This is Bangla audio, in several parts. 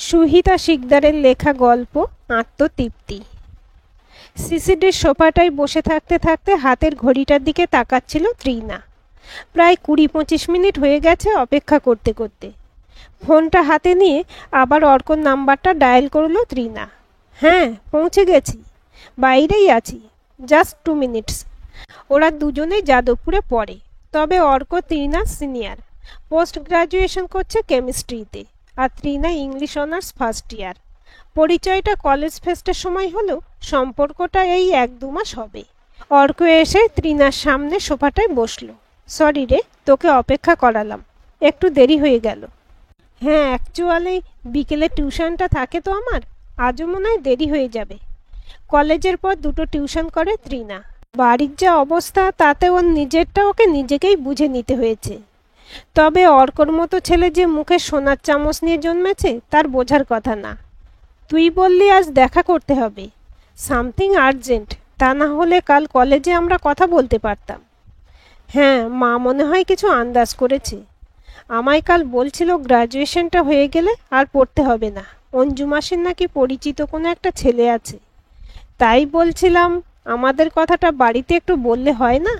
সুহিতা শিকদারের লেখা গল্প আত্মতৃপ্তি। সিসিডির সোফাটায় বসে থাকতে থাকতে হাতের ঘড়িটার দিকে তাকাচ্ছিল ত্রিনা। প্রায় ২০-২৫ মিনিট হয়ে গেছে অপেক্ষা করতে করতে। ফোনটা হাতে নিয়ে আবার অর্কর নাম্বারটা ডায়াল করলো ত্রিনা। হ্যাঁ, পৌঁছে গেছি, বাইরেই আছি, জাস্ট 2 মিনিটস। ওরা দুজনেই যাদবপুরে পড়ে, তবে Arka Trina senior, post graduation করছে কেমিস্ট্রিতে, আর Trina English honours first year. পরিচয়টা কলেজ ফেস্টের সময় হলেও সম্পর্কটা এই 1-2 মাস হবে। অর্ক এসে ত্রিনার সামনে সোফাটায় বসলো। সরি রে, তোকে অপেক্ষা করালাম, একটু দেরি হয়ে গেল। হ্যাঁ, অ্যাকচুয়ালি বিকেলে টিউশনটা থাকে তো আমার, আজও মনে হয় দেরি হয়ে যাবে। কলেজের পর 2টো টিউশন করে ত্রিনা। বাড়ির যা অবস্থা তাতে ওর নিজেরটা ওকে নিজেকেই বুঝে নিতে হয়েছে। তবে অর্কর মতো ছেলে যে মুখে সোনার চামচ নিয়ে জন্মেছে তার বোঝার কথা না। তুই বললি আজ দেখা করতে হবে, সামথিং আর্জেন্ট, তা না হলে কাল কলেজে আমরা কথা বলতে পারতাম। হ্যাঁ, মা মনে হয় কিছু আন্দাজ করেছে। আমায় কাল বলছিল গ্রাজুয়েশনটা হয়ে গেলে আর পড়তে হবে না, অঞ্জু মাসির নাকি পরিচিত কোনো একটা ছেলে আছে। তাই বলছিলাম আমাদের কথাটা বাড়িতে একটু বললে হয় না?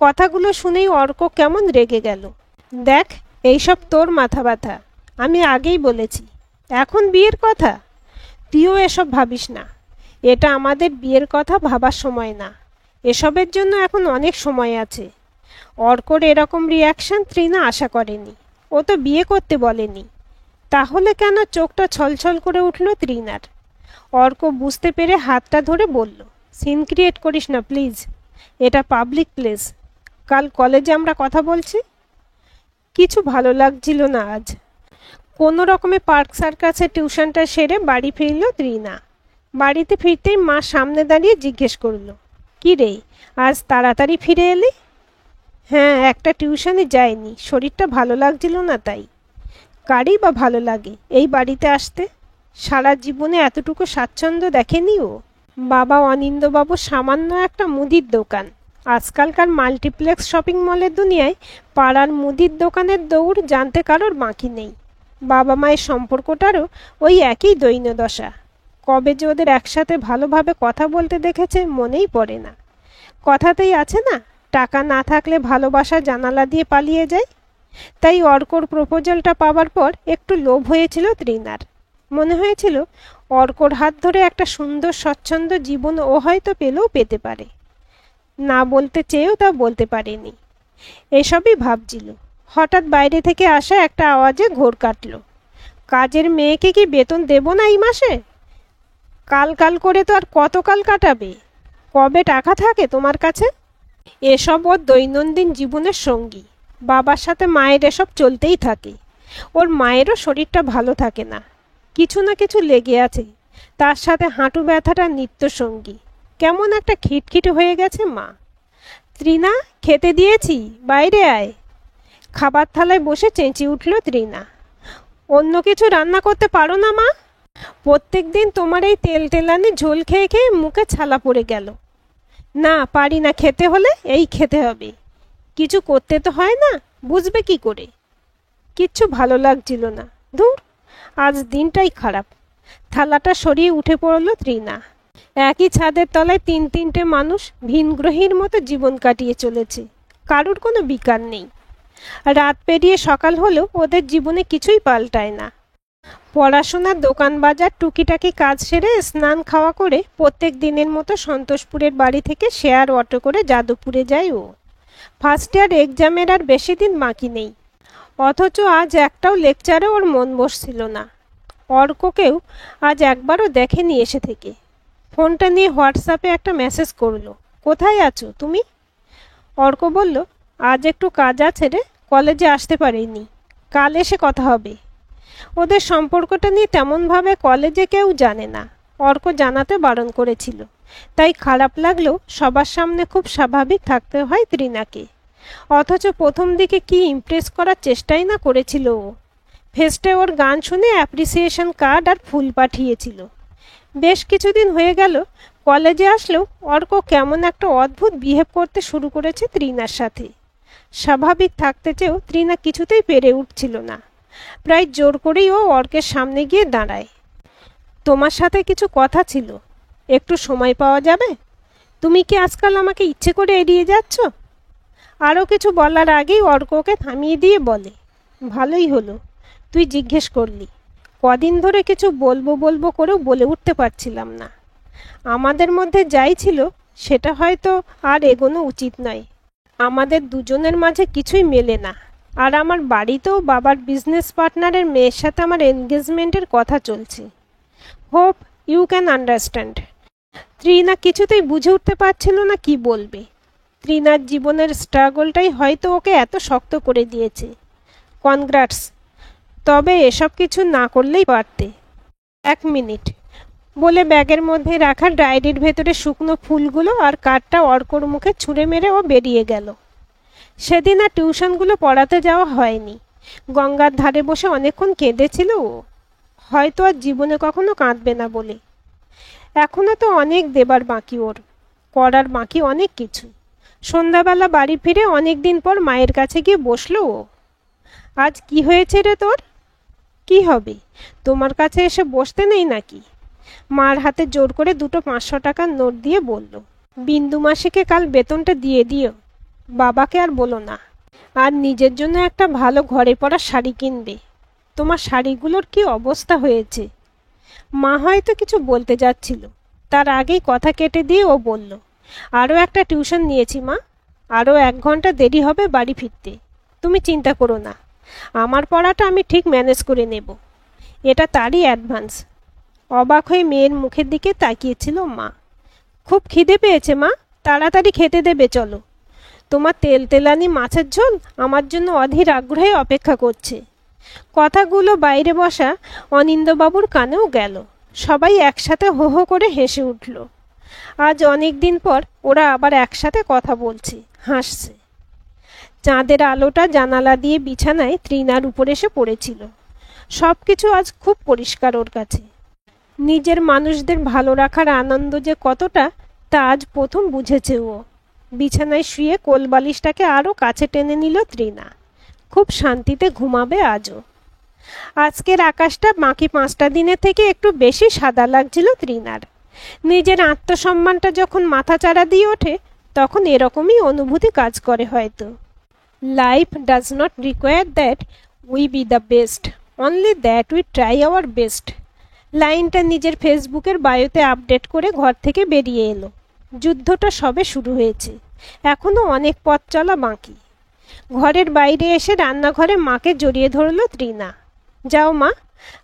কথাগুলো শুনেই অর্ক কেমন রেগে গেল। দেখ, এইসব তোর মাথা ব্যথা, আমি আগেই বলেছি। এখন বিয়ের কথা? তুইও এসব ভাবিস না, এটা আমাদের বিয়ের কথা ভাবার সময় না, এসবের জন্য এখন অনেক সময় আছে। অর্কর এরকম রিয়াকশন ত্রিনা আশা করেনি। ও তো বিয়ে করতে বলেনি। তাহলে কেন চোখটা ছলছল করে উঠল ত্রিনার। অর্ক বুঝতে পেরে হাতটা ধরে বলল, সিন ক্রিয়েট করিস না প্লিজ, এটা পাবলিক প্লেস, কাল কলেজে আমরা কথা বলছি। কিছু ভালো লাগছিল না আজ। কোনো রকমে পার্ক সার্কাসে টিউশনটা সেরে বাড়ি ফিরল ত্রিনা। বাড়িতে ফিরতেই মা সামনে দাঁড়িয়ে জিজ্ঞেস করলো, কি রে, আজ তাড়াতাড়ি ফিরে এলি? হ্যাঁ, একটা টিউশনে যায়নি, শরীরটা ভালো লাগছিল না তাই। কারই বা ভালো লাগে এই বাড়িতে আসতে? সারা জীবনে এতটুকু স্বাচ্ছন্দ্য দেখেনি ও। বাবা অনিন্দবাবু সামান্য একটা মুদির দোকান। আজকালকার মাল্টিপ্লেক্স শপিং মলের দুনিয়ায় পাড়ার মুদির দোকানের দৌড় জানতে কারোর বাকি নেই। বাবা মায়ের সম্পর্কটারও ওই একই দৈন্যদশা। কবে যে ওদের একসাথে ভালোভাবে কথা বলতে দেখেছে মনেই পড়ে না। কথাতেই আছে না, টাকা না থাকলে ভালোবাসা জানালা দিয়ে পালিয়ে যায়। তাই অর্কর প্রপোজালটা পাওয়ার পর একটু লোভ হয়েছিল ত্রিনার। মনে হয়েছিল অর্কর হাত ধরে একটা সুন্দর স্বচ্ছন্দ জীবন ও হয়তো পেলেও পেতে পারে। না বলতে চেয়েও তা বলতে পারেনি। এসবই ভাবছিল, হঠাৎ বাইরে থেকে আসা একটা আওয়াজে ঘোর কাটল। কাজের মেয়েকে কি বেতন দেব না এই মাসে? কাল কাল করে তো আর কত কাল কাটাবে? কবে টাকা থাকে তোমার কাছে? এসব ওর দৈনন্দিন জীবনের সঙ্গী। বাবার সাথে মায়ের এসব চলতেই থাকে। ওর মায়েরও শরীরটা ভালো থাকে না, কিছু না কিছু লেগে আছে। তার সাথে হাঁটু ব্যথাটা নিত্য সঙ্গী। কেমন একটা খিটখিটে হয়ে গেছে মা। ত্রিনা, খেতে দিয়েছি, বাইরে আয়। খাবার থালায় বসে চেঁচিয়ে উঠল ত্রিনা। অন্য কিছু রান্না করতে পারো না মা? প্রত্যেক দিন তোমার এই তেল তেলানি ঝোল খেয়ে খেয়ে মুখে ছালা পড়ে গেল। না, পারি না, খেতে হলে এই খেতে হবে। কিছু করতে তো হয় না, বুঝবে কি করে? কিচ্ছু ভালো লাগছিল না, ধুর, আজ দিনটাই খারাপ। থালাটা সরিয়ে উঠে পড়ল ত্রিনা। একই ছাদের তলায় 3-3টে মানুষ ভিনগ্রহীর মতো জীবন কাটিয়ে চলেছে, কারোর কোনো বিকার নেই। রাত পেরিয়ে সকাল হলেও ওদের জীবনে কিছুই পাল্টায় না। পড়াশোনার দোকান বাজার টুকিটাকি কাজ সেরে স্নান খাওয়া করে প্রত্যেক দিনের মতো সন্তোষপুরের বাড়ি থেকে শেয়ার অটো করে যাদবপুরে যায় ও। ফার্স্ট ইয়ার এক্সামের আর বেশি দিন বাকি নেই, অথচ আজ একটাও লেকচারে ওর মন বসছিল না। অর্ককেও আজ একবারও দেখেনি এসে থেকে। ফোনটা নিয়ে হোয়াটসঅ্যাপে একটা মেসেজ করলো, কোথায় আছো তুমি? অর্ক বলল, আজ একটু কাজ আছে রে, কলেজে আসতে পারিনি, কাল এসে কথা হবে। ওদের সম্পর্কটা নিয়ে তেমনভাবে কলেজে কেউ জানে না, অর্ক জানাতে বারণ করেছিল। তাই খারাপ লাগলেও সবার সামনে খুব স্বাভাবিক থাকতে হয় ত্রিনাকে। অথচ প্রথম দিকে কি ইমপ্রেস করার চেষ্টাই না করেছিল ও। ফেস্টে ওর গান শুনে অ্যাপ্রিসিয়েশন কার্ড আর ফুল পাঠিয়েছিল। বেশ কিছুদিন হয়ে গেল কলেজে আসলেও অর্ক কেমন একটা অদ্ভুত বিহেভ করতে শুরু করেছে ত্রিনার সাথে। স্বাভাবিক থাকতে চেয়েও ত্রিনা কিছুতেই পেরে উঠছিল না। প্রায় জোর করেই ও অর্কের সামনে গিয়ে দাঁড়ায়। তোমার সাথে কিছু কথা ছিল, একটু সময় পাওয়া যাবে? তুমি কি আজকাল আমাকে ইচ্ছে করে এড়িয়ে যাচ্ছ? আরও কিছু বলার আগেই অর্ক ওকে থামিয়ে দিয়ে বলে, ভালোই হলো তুই জিজ্ঞেস করলি। কদিন ধরে কিছু বলবো বলবো করেও বলে উঠতে পারছিলাম না। আমাদের মধ্যে যাই ছিল সেটা হয়তো আর এগোনো উচিত নয়। আমাদের দুজনের মাঝে কিছুই মেলে না। আর আমার বাড়িতেও বাবার বিজনেস পার্টনারের মেয়ের সাথে আমার এনগেজমেন্টের কথা চলছে। Hope you can understand. Trina কিছুতেই বুঝে উঠতে পারছিল না কি বলবে। ত্রিনার জীবনের স্ট্রাগলটাই হয়তো ওকে এত শক্ত করে দিয়েছে। কনগ্রাটস, তবে এসব কিছু না করলেই পারতে। 1 মিনিট বলে ব্যাগের মধ্যে রাখা ডায়েরির ভেতরে শুকনো ফুলগুলো আর কার্ডটা অর্কর মুখে ছুঁড়ে মেরে ও বেরিয়ে গেল। সেদিন আর টিউশনগুলো পড়াতে যাওয়া হয়নি। গঙ্গার ধারে বসে অনেকক্ষণ কেঁদেছিল ও, হয়তো আর জীবনে কখনো কাঁদবে না বলে। এখনও তো অনেক দেবার বাকি, ওর করার বাকি অনেক কিছু। সন্ধ্যাবেলা বাড়ি ফিরে অনেক দিন পর মায়ের কাছে গিয়ে বসলো ও। আজ কি হয়েছে রে তোর? কি হবে, তোমার কাছে এসে বসতে নেই নাকি? মার হাতে জোর করে দুটো 500 টাকার নোট দিয়ে বলল, বিন্দু মাসিকে কাল বেতনটা দিয়ে দিও। বাবাকে আর বলো না। আর নিজের জন্য একটা ভালো ঘরে পরা শাড়ি কিনবে। তোমার শাড়িগুলোর কি অবস্থা হয়েছে। মা হয়তো কিছু বলতে যাচ্ছিল, তার আগেই কথা কেটে দিয়ে ও বলল, আরও একটা টিউশন নিয়েছি মা, আরও 1 ঘন্টা দেরি হবে বাড়ি ফিরতে। তুমি চিন্তা করো না, আমার পড়াটা আমি ঠিক ম্যানেজ করে নেব। এটা তারই অ্যাডভান্স। অবাক হয়ে মেয়ের মুখের দিকে তাকিয়েছিল মা। খুব খিদে পেয়েছে মা, তাড়াতাড়ি খেতে দেবে চলো। তোমার তেলতেলানি মাছের ঝোল আমার জন্য অধীর আগ্রহে অপেক্ষা করছে। কথাগুলো বাইরে বসা অনিন্দবাবুর কানেও গেল। সবাই একসাথে হো হো করে হেসে উঠল। আজ অনেক দিন পর ওরা আবার একসাথে কথা বলছে, হাসছে। চাঁদের আলোটা জানালা দিয়ে বিছানায় ত্রিনার উপর এসে পড়েছিল। সব কিছু আজ খুব পরিষ্কার ওর কাছে। নিজের মানুষদের ভালো রাখার আনন্দ যে কতটা, তা আজ প্রথম বুঝেছে ও। বিছানায় শুয়ে কোলবালিশটাকে আরও কাছে টেনে নিল ত্রিনা। খুব শান্তিতে ঘুমাবে আজও। আজকের আকাশটা বাকি 5টা দিনের থেকে একটু বেশি সাদা লাগছিল ত্রিনার। নিজের আত্মসম্মানটা যখন মাথাচাড়া দিয়ে ওঠে, তখন এরকমই অনুভূতি কাজ করে হয়তো। Life does not require that we be the best, only that we try our best. লাইনটা নিজের ফেসবুকের বায়োতে আপডেট করে ঘর থেকে বেরিয়ে এলো। যুদ্ধটা সবে শুরু হয়েছে, এখনও অনেক পথ চলা বাকি। ঘরের বাইরে এসে রান্নাঘরে মাকে জড়িয়ে ধরল ত্রিনা। যাও মা,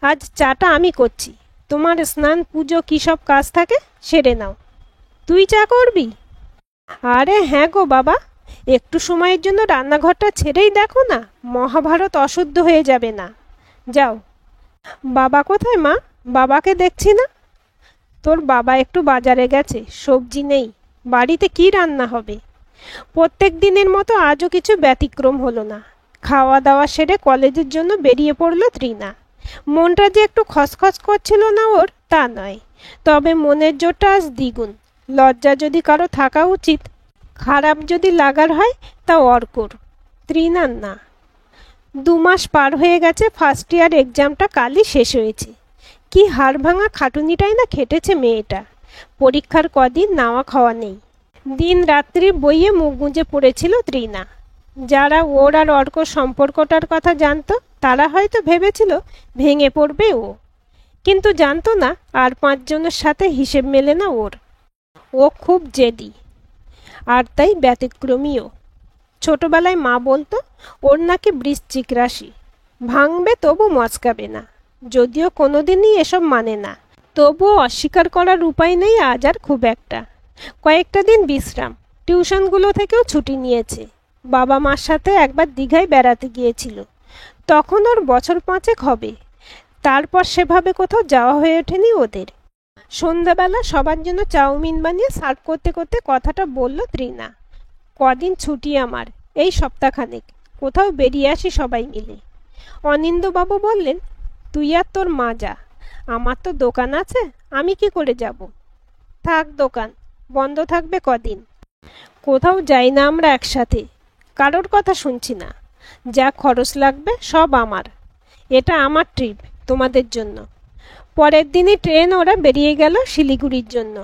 আজ চাটা আমি করছি। তোমার স্নান পুজো কী সব কাজ থাকে সেরে নাও। তুই চা করবি? আরে হ্যাঁ গো বাবা, একটু সময়ের জন্য রান্নাঘরটা ছেড়েই দেখো না, মহাভারত অশুদ্ধ হয়ে যাবে না। যাও। বাবা কোথায় মা? বাবাকে দেখছি না। তোর বাবা একটু বাজারে গেছে, সবজি নেই। বাড়িতে কি রান্না হবে? প্রত্যেক দিনের মতো আজও কিছু ব্যতিক্রম হলো না। খাওয়া দাওয়া সেরে কলেজের জন্য বেরিয়ে পড়ল ত্রিনা। মনটা যে একটু খসখস করছিল না ওর, তা নয়, তবে মনের জোরটা আজ দ্বিগুণ। লজ্জা যদি কারো থাকা উচিত, খারাপ যদি লাগার হয়, তা অর্কর, ত্রিনার না। 2 মাস পার হয়ে গেছে, ফার্স্ট ইয়ার এক্সামটা কালই শেষ হয়েছে। কি হাড় ভাঙা খাটুনিটাই না খেটেছে মেয়েটা। পরীক্ষার কদিন নাওয়া খাওয়া নেই। দিন রাত্রি বইয়ে মুখ গুঁজে পড়েছিল ত্রিনা। যারা ওর আর অর্কর সম্পর্কটার কথা জানতো, তারা হয়তো ভেবেছিল ভেঙে পড়বে ও, কিন্তু জানতো না আর 5 জনের সাথে হিসেব মেলে না ওর। ও খুব জেদি, আর তাই ব্যতিক্রমীও। ছোটবেলায় মা বলতো ওর নাকি বৃশ্চিক রাশি, ভাঙবে তবু মচকাবে না। যদিও কোনোদিনই এসব মানে না, তবুও অস্বীকার করার উপায় নেই আজ আর খুব একটা। কয়েকটা দিন বিশ্রাম, টিউশনগুলো থেকেও ছুটি নিয়েছে। বাবা মার সাথে একবার দীঘায় বেড়াতে গিয়েছিল, তখন ওর বছর 5 হবে। তারপর সেভাবে কোথাও যাওয়া হয়ে ওঠেনি ওদের। সন্ধ্যাবেলা সবার জন্য চাউমিন বানিয়ে সার্ভ করতে করতে কথাটা বলল ত্রিনা। কদিন ছুটি আমার, এই সপ্তাহখানেক, কোথাও বেরিয়ে আসি সবাই মিলে। অনিন্দবাবু বললেন, তুই আর তোর মা যা, আমার তো দোকান আছে, আমি কি করে যাব? থাক, দোকান বন্ধ থাকবে কদিন। কোথাও যাই না আমরা একসাথে, কারোর কথা শুনছি না। যা খরচ লাগবে সব আমার। এটা আমার ট্রিপ, তোমাদের জন্য। পরের দিনই ট্রেন ওরা বেরিয়ে গেল শিলিগুড়ির জন্য।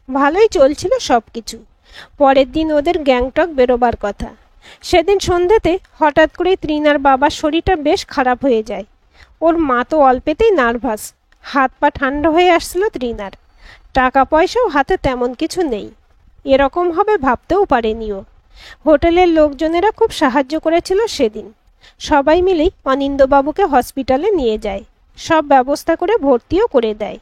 ভালোই চলছিল সব কিছু। পরের দিন ওদের গ্যাংটক বেরোবার কথা। সেদিন সন্ধ্যেতে হঠাৎ করে তৃণার বাবার শরীরটা বেশ খারাপ হয়ে যায়। ওর মা তো অল্পেতেই নার্ভাস। হাত পা ঠান্ডা হয়ে আসছিল তৃণার। টাকা পয়সাও হাতে তেমন কিছু নেই। এরকম হবে ভাবতেও পারেনি ও। হোটেলের লোকজনেরা খুব সাহায্য করেছিল সেদিন। সবাই মিলেই অনিন্দবাবুকে হসপিটালে নিয়ে যায়। সব ব্যবস্থা করে ভর্তিও করে দেয়।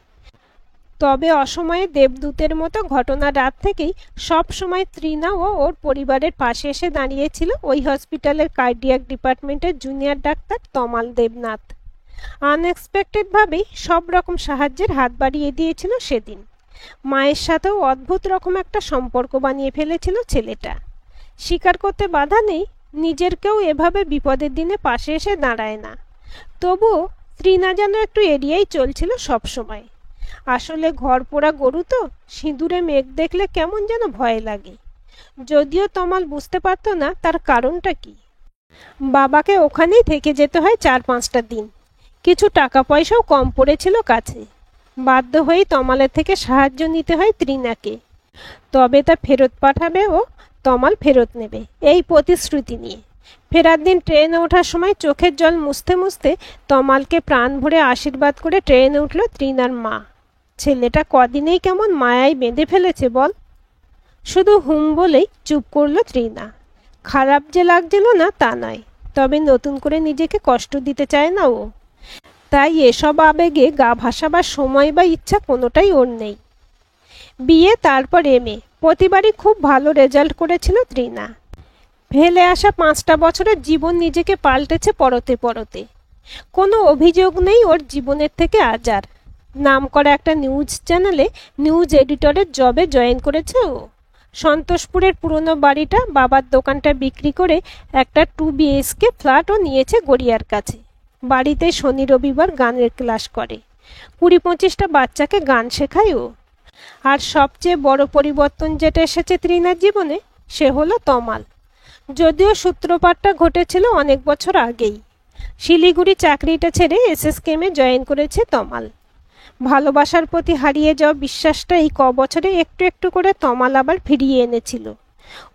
তবে অসময়ে দেবদূতের মতো ঘটনা রাত থেকেই সব সময় তৃণা ও ওর পরিবারের পাশে এসে দাঁড়িয়েছিল ওই হসপিটালের কার্ডিয়াক ডিপার্টমেন্টের জুনিয়র ডাক্তার তমাল দেবনাথ। আনএক্সপেক্টেডভাবেই সব রকম সাহায্যের হাত বাড়িয়ে দিয়েছিল সেদিন। মায়ের সাথেও অদ্ভুত রকম একটা সম্পর্ক বানিয়ে ফেলেছিল ছেলেটা। স্বীকার করতে বাধা নেই, নিজের কেউ এভাবে বিপদের দিনে পাশে এসে দাঁড়ায় না। তবুও তৃণা যেন একটু এড়িয়েই চলছিল সব সময়। আসলে ঘর পোড়া গরু তো, সিঁদুরে মেঘ দেখলে কেমন যেন ভয় লাগে। যদিও তমাল বুঝতে পারত না তার কারণটা কি। বাবাকে ওখানেই থেকে যেতে হয় 4-5টা দিন। কিছু টাকা পয়সাও কম পড়েছিল কাছে। বাধ্য হয়েই তমালের থেকে সাহায্য নিতে হয় তৃণাকে। তবে তা ফেরত পাঠাবে ও তমাল ফেরত নেবে, এই প্রতিশ্রুতি নিয়ে। ফেরার দিন ট্রেনে ওঠার সময় চোখের জল মুছতে মুছতে তমালকে প্রাণ ভরে আশীর্বাদ করে ট্রেনে উঠল তৃণার মা। ছেলেটা কদিনেই কেমন মায়ায় বেঁধে ফেলেছে বল। শুধু হুম বলেই চুপ করল তৃণা। খারাপ যে লাগছিল না তা নয়, তবে নতুন করে নিজেকে কষ্ট দিতে চায় না ও। তাই এসব আবেগে গা ভাসাবার সময় বা ইচ্ছা কোনোটাই ওর নেই। বিয়ে, তারপর এমএ, প্রতিবারই খুব ভালো রেজাল্ট করেছিল তৃণা। ফেলে আসা 5টা বছরের জীবন নিজেকে পাল্টেছে পরতে পরতে। কোনো অভিযোগ নেই ওর জীবনের থেকে আজার। নামকরা একটা নিউজ চ্যানেলে নিউজ এডিটরের জবে জয়েন করেছে ও। সন্তোষপুরের পুরনো বাড়িটা, বাবার দোকানটা বিক্রি করে একটা 2 BHK ফ্ল্যাটও নিয়েছে গড়িয়ার কাছে। বাড়িতে শনি রবিবার গানের ক্লাস করে। 20-25টা বাচ্চাকে গান শেখায় ও। আর সবচেয়ে বড় পরিবর্তন যেটা এসেছে তৃণার জীবনে, সে হলো তমাল। যদিও সূত্রপাতটা ঘটেছিল অনেক বছর আগেই। শিলিগুড়ি চাকরিটা ছেড়ে SSKM-এ জয়েন করেছে তমাল। ভালোবাসার প্রতি হারিয়ে যাওয়া বিশ্বাসটা এই বছরে একটু একটু করে তমাল আবার ফিরিয়ে এনেছিল।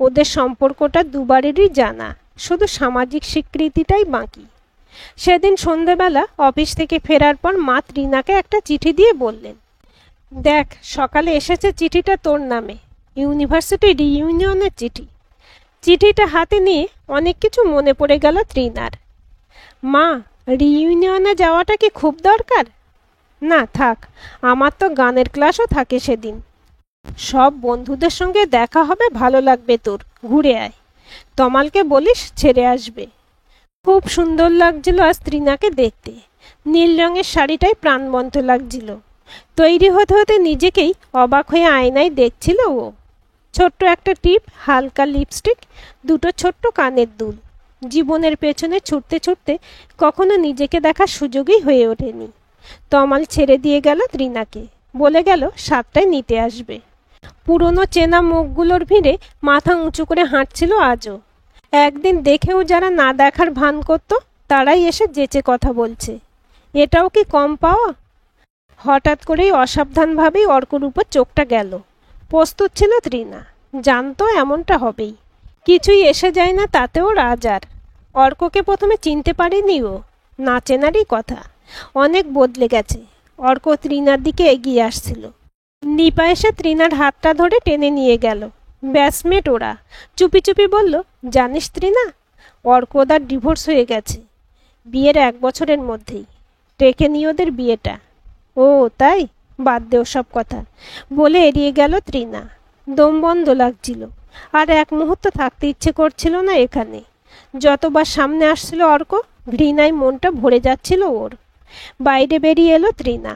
ওদের সম্পর্কটা দুবারেরই জানা, শুধু সামাজিক স্বীকৃতিটাই বাকি। সেদিন সন্ধেবেলা অফিস থেকে ফেরার পর মা তৃণাকে একটা চিঠি দিয়ে বললেন, দেখ সকালে এসেছে চিঠিটা তোর নামে, ইউনিভার্সিটি রিইউনিয়নের চিঠি। চিঠিটা হাতে নিয়ে অনেক কিছু মনে পড়ে গেল তৃণার। মা, রিইউনিয়নে যাওয়াটা কি খুব দরকার? না থাক, আমার তো গানের ক্লাসও থাকে সেদিন। সব বন্ধুদের সঙ্গে দেখা হবে, ভালো লাগবে তোর, ঘুরে আয়। তমালকে বলিস ছেড়ে আসবে। খুব সুন্দর লাগছিল আজ তৃণাকে দেখতে। নীল রঙের শাড়িটাই প্রাণবন্ত লাগছিল। তৈরি হতে হতে নিজেকেই অবাক হয়ে আয়নায় দেখছিল ও। ছোট্ট একটা টিপ, হালকা লিপস্টিক, 2টো ছোট্ট কানের দুল। জীবনের পেছনে ছুটতে ছুটতে কখনো নিজেকে দেখার সুযোগই হয়ে ওঠেনি। তমাল ছেড়ে দিয়ে গেল তৃণাকে, বলে গেল 7টায় নিতে আসবে। পুরনো চেনা মুখগুলোর ভিড়ে মাথা উঁচু করে হাঁটছিল আজও। একদিন দেখেও যারা না দেখার ভান করত, তারাই এসে যেচে কথা বলছে। এটাও কি কম পাওয়া? হঠাৎ করেই অসাবধানভাবেই অর্কর উপর চোখটা গেল। প্রস্তুত ছিল তৃণা, জানতো এমনটা হবেই। কিছুই এসে যায় না তাতেও রাজার। অর্ককে প্রথমে চিনতে পারেনি ও, না চেনারই কথা। অনেক বদলে গেছে। অর্ক তৃণার দিকে এগিয়ে আসছিল। নিপা এসে তৃণার হাতটা ধরে টেনে নিয়ে গেল। ব্যাচমেট ওরা। চুপি চুপি বলল, জানিস তৃণা, অর্কদার ডিভোর্স হয়ে গেছে। বিয়ের 1 বছরের মধ্যেই। ডেকে নিয়ে ওদের বিয়েটা। ও তাই, বাদ দেও সব কথা, বলে এড়িয়ে গেল তৃণা। দম বন্ধ লাগছিল, আর এক মুহূর্ত থাকতে ইচ্ছে করছিল না এখানে। যতবার সামনে আসছিল অর্ক, ঘৃণায় মনটা ভরে যাচ্ছিল ওর। বাইরে বেরিয়ে এলো তৃণা।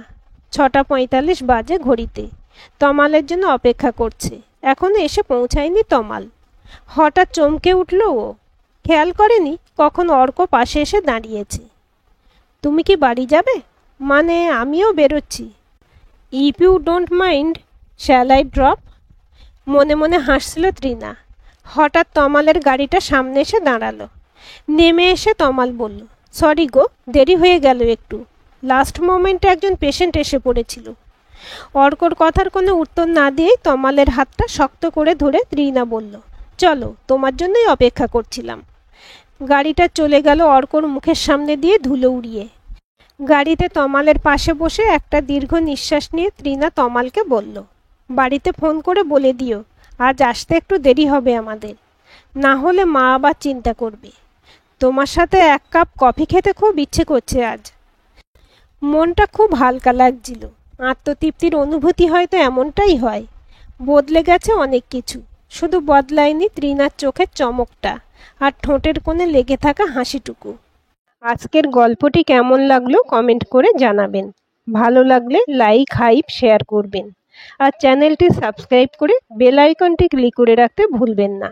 6:45 বাজে ঘড়িতে। তমালের জন্য অপেক্ষা করছে। এখনো এসে পৌঁছায়নি তমাল। হঠাৎ চমকে উঠল ও। খেয়াল করেনি কখন অর্ক পাশে এসে দাঁড়িয়েছে। তুমি কি বাড়ি যাবে? মানে আমিও বেরোচ্ছি। If you don't mind, shall I drop? মনে মনে হাসছিল তৃণা। হঠাৎ তমালের গাড়িটা সামনে এসে দাঁড়ালো। নেমে এসে তমাল বলল, সরি গো, দেরি হয়ে গেল একটু। লাস্ট মোমেন্টে একজন পেশেন্ট এসে পড়েছিল। অর্কর কথার কোনো উত্তর না দিয়েই তমালের হাতটা শক্ত করে ধরে ত্রিনা বলল, চলো, তোমার জন্যই অপেক্ষা করছিলাম। গাড়িটা চলে গেল অর্কর মুখের সামনে দিয়ে ধুলো উড়িয়ে। গাড়িতে তমালের পাশে বসে একটা দীর্ঘ নিঃশ্বাস নিয়ে ত্রিনা তমালকে বলল, বাড়িতে ফোন করে বলে দিও আজ আসতে একটু দেরি হবে আমাদের, না হলে মা আবার চিন্তা করবে। তোমার সাথে এক কাপ কফি খেতে খুব ইচ্ছে করছে আজ। মনটা খুব হালকা লাগছিল। আত্মতৃপ্তির অনুভূতি হয়তো এমনটাই হয়। বদলে গেছে অনেক কিছু, শুধু বদলায়নি ত্রিনার চোখের চমকটা আর ঠোঁটের কোণে লেগে থাকা হাসিটুকু। আজকের গল্পটি কেমন লাগলো কমেন্ট করে জানাবেন। ভালো লাগলে লাইক, হাইপ, শেয়ার করবেন আর চ্যানেলটি সাবস্ক্রাইব করে বেল আইকনটি ক্লিক করে রাখতে ভুলবেন না।